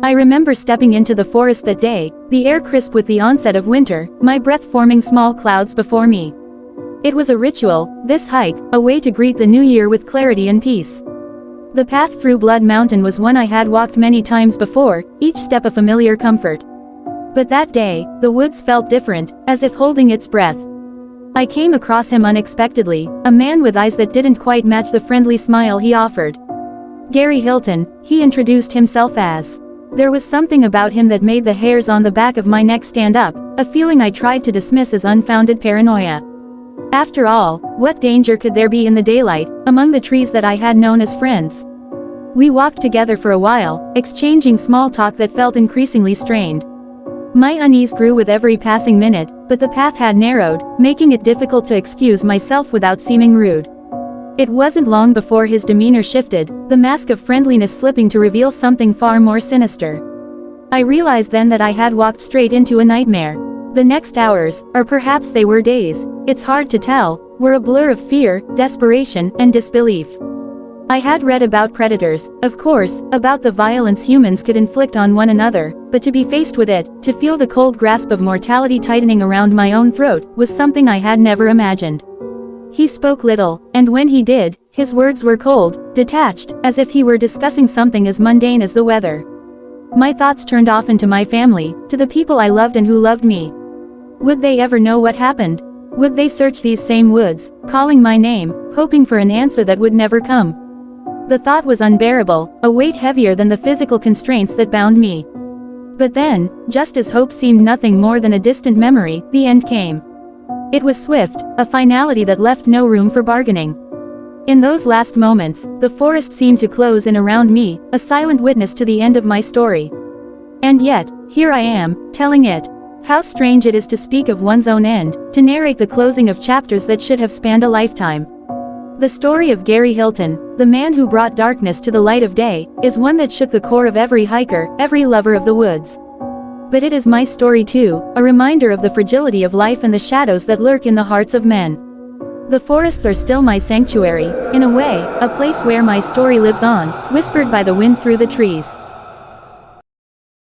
I remember stepping into the forest that day, the air crisp with the onset of winter, my breath forming small clouds before me. It was a ritual, this hike, a way to greet the new year with clarity and peace. The path through Blood Mountain was one I had walked many times before, each step a familiar comfort. But that day, the woods felt different, as if holding its breath. I came across him unexpectedly, a man with eyes that didn't quite match the friendly smile he offered. Gary Hilton, he introduced himself as. There was something about him that made the hairs on the back of my neck stand up, a feeling I tried to dismiss as unfounded paranoia. After all, what danger could there be in the daylight, among the trees that I had known as friends? We walked together for a while, exchanging small talk that felt increasingly strained. My unease grew with every passing minute, but the path had narrowed, making it difficult to excuse myself without seeming rude. It wasn't long before his demeanor shifted, the mask of friendliness slipping to reveal something far more sinister. I realized then that I had walked straight into a nightmare. The next hours, or perhaps they were days, it's hard to tell, were a blur of fear, desperation, and disbelief. I had read about predators, of course, about the violence humans could inflict on one another, but to be faced with it, to feel the cold grasp of mortality tightening around my own throat, was something I had never imagined. He spoke little, and when he did, his words were cold, detached, as if he were discussing something as mundane as the weather. My thoughts turned often to my family, to the people I loved and who loved me. Would they ever know what happened? Would they search these same woods, calling my name, hoping for an answer that would never come? The thought was unbearable, a weight heavier than the physical constraints that bound me. But then, just as hope seemed nothing more than a distant memory, the end came. It was swift, a finality that left no room for bargaining. In those last moments, the forest seemed to close in around me, a silent witness to the end of my story. And yet, here I am, telling it. How strange it is to speak of one's own end, to narrate the closing of chapters that should have spanned a lifetime. The story of Gary Hilton, the man who brought darkness to the light of day, is one that shook the core of every hiker, every lover of the woods. But it is my story too, a reminder of the fragility of life and the shadows that lurk in the hearts of men. The forests are still my sanctuary, in a way, a place where my story lives on, whispered by the wind through the trees.